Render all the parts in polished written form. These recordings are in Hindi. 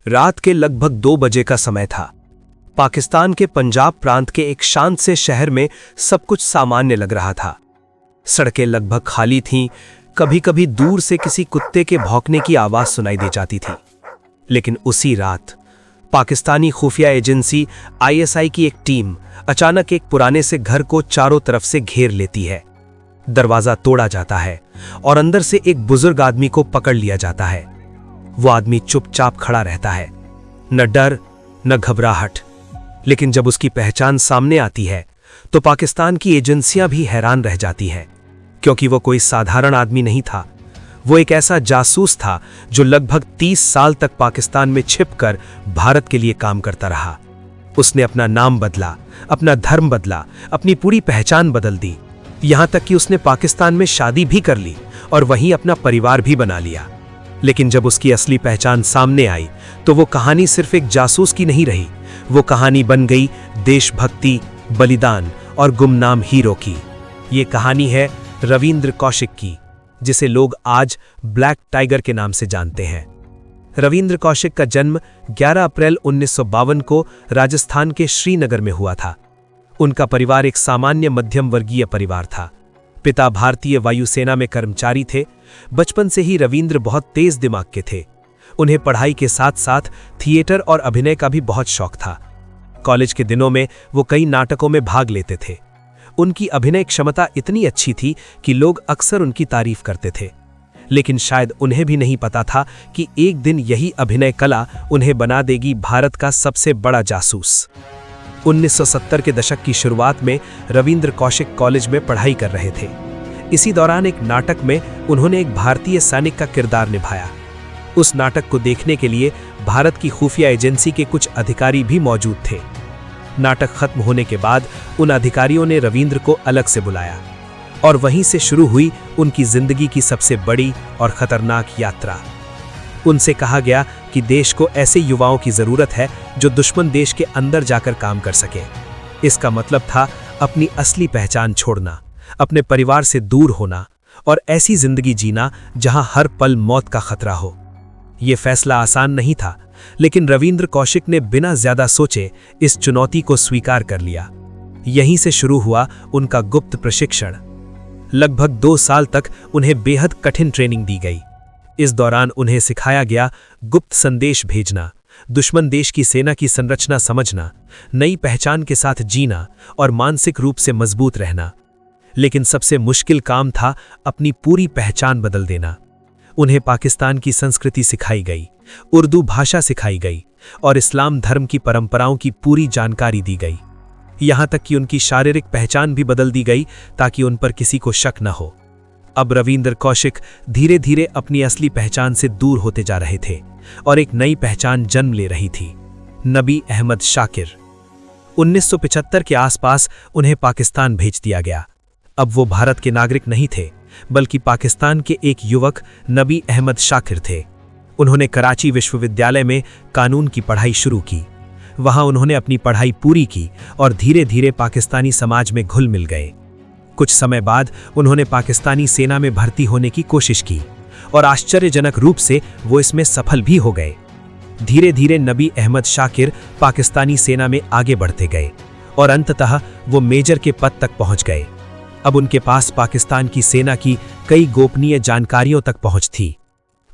रात के लगभग 2 बजे का समय था। पाकिस्तान के पंजाब प्रांत के एक शांत से शहर में सब कुछ सामान्य लग रहा था। सड़कें लगभग खाली थीं, कभी कभी दूर से किसी कुत्ते के भौंकने की आवाज सुनाई दे जाती थी। लेकिन उसी रात पाकिस्तानी खुफिया एजेंसी ISI की एक टीम अचानक एक पुराने से घर को चारों तरफ से घेर लेती है। दरवाजा तोड़ा जाता है और अंदर से एक बुजुर्ग आदमी को पकड़ लिया जाता है। वो आदमी चुपचाप खड़ा रहता है, न डर न घबराहट। लेकिन जब उसकी पहचान सामने आती है तो पाकिस्तान की एजेंसियां भी हैरान रह जाती हैं, क्योंकि वो कोई साधारण आदमी नहीं था। वो एक ऐसा जासूस था जो लगभग 30 साल तक पाकिस्तान में छिपकर भारत के लिए काम करता रहा। उसने अपना नाम बदला, अपना धर्म बदला, अपनी पूरी पहचान बदल दी। यहां तक कि उसने पाकिस्तान में शादी भी कर ली और वहीं अपना परिवार भी बना लिया। लेकिन जब उसकी असली पहचान सामने आई तो वो कहानी सिर्फ एक जासूस की नहीं रही, वो कहानी बन गई देशभक्ति, बलिदान और गुमनाम हीरो की। ये कहानी है रविंद्र कौशिक की, जिसे लोग आज ब्लैक टाइगर के नाम से जानते हैं। रविंद्र कौशिक का जन्म 11 अप्रैल 1952 को राजस्थान के श्रीनगर में हुआ था। उनका परिवार एक सामान्य मध्यम वर्गीय परिवार था। पिता भारतीय वायुसेना में कर्मचारी थे। बचपन से ही रविंद्र बहुत तेज दिमाग के थे। उन्हें पढ़ाई के साथ साथ थिएटर और अभिनय का भी बहुत शौक था। कॉलेज के दिनों में वो कई नाटकों में भाग लेते थे। उनकी अभिनय क्षमता इतनी अच्छी थी कि लोग अक्सर उनकी तारीफ करते थे। लेकिन शायद उन्हें भी नहीं पता था कि एक दिन यही अभिनय कला उन्हें बना देगी भारत का सबसे बड़ा जासूस। 1970 के दशक की शुरुआत में रविंद्र कौशिक कॉलेज में पढ़ाई कर रहे थे। इसी दौरान एक नाटक में उन्होंने एक भारतीय सैनिक का किरदार निभाया। उस नाटक को देखने के लिए भारत की खुफिया एजेंसी के कुछ अधिकारी भी मौजूद थे। नाटक खत्म होने के बाद उन अधिकारियों ने रविंद्र को अलग से बुलाया और वहीं से शुरू हुई उनकी जिंदगी की सबसे बड़ी और खतरनाक यात्रा। उनसे कहा गया कि देश को ऐसे युवाओं की जरूरत है जो दुश्मन देश के अंदर जाकर काम कर सके। इसका मतलब था अपनी असली पहचान छोड़ना, अपने परिवार से दूर होना और ऐसी जिंदगी जीना जहां हर पल मौत का खतरा हो। यह फैसला आसान नहीं था, लेकिन रविंद्र कौशिक ने बिना ज्यादा सोचे इस चुनौती को स्वीकार कर लिया। यहीं से शुरू हुआ उनका गुप्त प्रशिक्षण। लगभग 2 साल तक उन्हें बेहद कठिन ट्रेनिंग दी गई। इस दौरान उन्हें सिखाया गया गुप्त संदेश भेजना, दुश्मन देश की सेना की संरचना समझना, नई पहचान के साथ जीना और मानसिक रूप से मजबूत रहना। लेकिन सबसे मुश्किल काम था अपनी पूरी पहचान बदल देना। उन्हें पाकिस्तान की संस्कृति सिखाई गई, उर्दू भाषा सिखाई गई और इस्लाम धर्म की परंपराओं की पूरी जानकारी दी गई। यहां तक कि उनकी शारीरिक पहचान भी बदल दी गई ताकि उन पर किसी को शक न हो। अब रविंद्र कौशिक धीरे धीरे अपनी असली पहचान से दूर होते जा रहे थे और एक नई पहचान जन्म ले रही थी, नबी अहमद शाकिर। 1975 के आसपास उन्हें पाकिस्तान भेज दिया गया। अब वो भारत के नागरिक नहीं थे, बल्कि पाकिस्तान के एक युवक नबी अहमद शाकिर थे। उन्होंने कराची विश्वविद्यालय में कानून की पढ़ाई शुरू की। वहां उन्होंने अपनी पढ़ाई पूरी की और धीरे धीरे पाकिस्तानी समाज में घुल मिल गए। कुछ समय बाद उन्होंने पाकिस्तानी सेना में भर्ती होने की कोशिश की और आश्चर्यजनक रूप से वो इसमें सफल भी हो गए। धीरे धीरे नबी अहमद शाकिर पाकिस्तानी सेना में आगे बढ़ते गए और अंततः वो मेजर के पद तक पहुंच गए। अब उनके पास पाकिस्तान की सेना की कई गोपनीय जानकारियों तक पहुंच थी।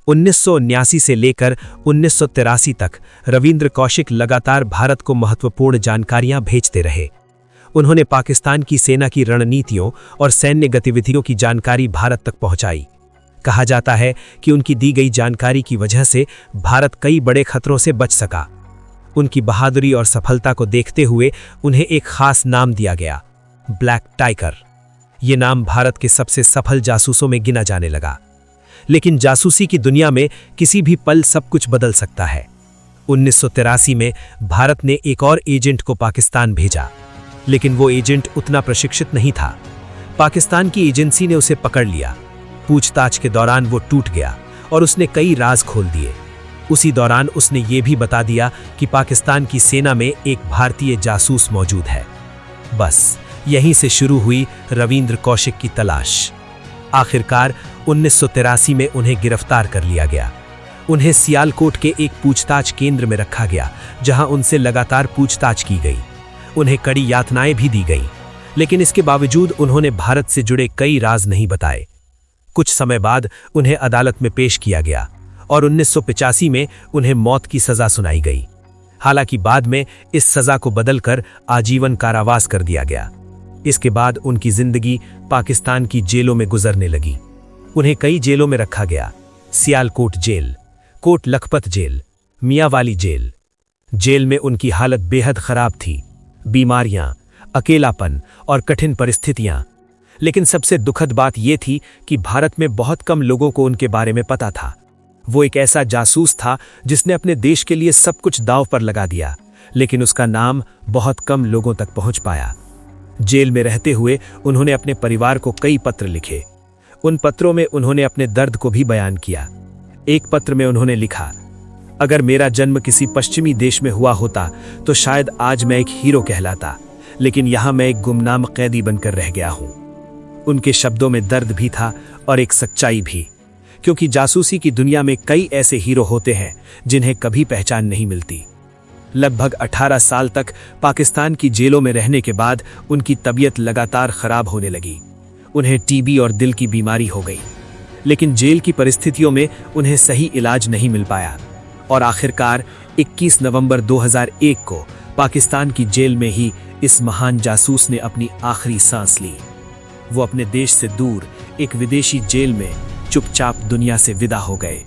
1979 से लेकर 1983 तक रविंद्र कौशिक लगातार भारत को महत्वपूर्ण जानकारियां भेजते रहे। उन्होंने पाकिस्तान की सेना की रणनीतियों और सैन्य गतिविधियों की जानकारी भारत तक पहुंचाई। कहा जाता है कि उनकी दी गई जानकारी की वजह से भारत कई बड़े खतरों से बच सका। उनकी बहादुरी और सफलता को देखते हुए उन्हें एक खास नाम दिया गया, ब्लैक टाइगर। ये नाम भारत के सबसे सफल जासूसों में गिना जाने लगा। लेकिन जासूसी की दुनिया में किसी भी पल सब कुछ बदल सकता है। 1983 में भारत ने एक और एजेंट को पाकिस्तान भेजा, लेकिन वो एजेंट उतना प्रशिक्षित नहीं था। पाकिस्तान की एजेंसी ने उसे पकड़ लिया। पूछताछ के दौरान वो टूट गया और उसने कई राज खोल दिए। उसी दौरान उसने ये भी बता दिया कि पाकिस्तान की सेना में एक भारतीय जासूस मौजूद है। बस यहीं से शुरू हुई रविंद्र कौशिक की तलाश। आखिरकार 1983 में उन्हें गिरफ्तार कर लिया गया। उन्हें सियालकोट के एक पूछताछ केंद्र में रखा गया, जहां उनसे लगातार पूछताछ की गई। उन्हें कड़ी यातनाएं भी दी गईं, लेकिन इसके बावजूद उन्होंने भारत से जुड़े कई राज नहीं बताए। कुछ समय बाद उन्हें अदालत में पेश किया गया और 1985 में उन्हें मौत की सजा सुनाई गई। हालांकि बाद में इस सजा को बदलकर आजीवन कारावास कर दिया गया। इसके बाद उनकी जिंदगी पाकिस्तान की जेलों में गुजरने लगी। उन्हें कई जेलों में रखा गया: Sialkot jail, Kot Lakhpat jail, Mianwali jail. Jail में उनकी हालत बेहद खराब थी, बीमारियां, अकेलापन और कठिन परिस्थितियां। लेकिन सबसे दुखद बात यह थी कि भारत में बहुत कम लोगों को उनके बारे में पता था। वो एक ऐसा जासूस था जिसने अपने देश के लिए सब कुछ दांव पर लगा दिया, लेकिन उसका नाम बहुत कम लोगों तक पहुंच पाया। जेल में रहते हुए उन्होंने अपने परिवार को कई पत्र लिखे। उन पत्रों में उन्होंने अपने दर्द को भी बयान किया। एक पत्र में उन्होंने लिखा, अगर मेरा जन्म किसी पश्चिमी देश में हुआ होता तो शायद आज मैं एक हीरो कहलाता, लेकिन यहां मैं एक गुमनाम कैदी बनकर रह गया हूं। उनके शब्दों में दर्द भी था और एक सच्चाई भी, क्योंकि जासूसी की दुनिया में कई ऐसे हीरो होते हैं जिन्हें कभी पहचान नहीं मिलती। लगभग 18 साल तक पाकिस्तान की जेलों में रहने के बाद उनकी तबीयत लगातार खराब होने लगी। उन्हें टीबी और दिल की बीमारी हो गई, लेकिन जेल की परिस्थितियों में उन्हें सही इलाज नहीं मिल पाया और आखिरकार 21 नवंबर 2001 को पाकिस्तान की जेल में ही इस महान जासूस ने अपनी आखिरी सांस ली। वो अपने देश से दूर एक विदेशी जेल में चुपचाप दुनिया से विदा हो गए।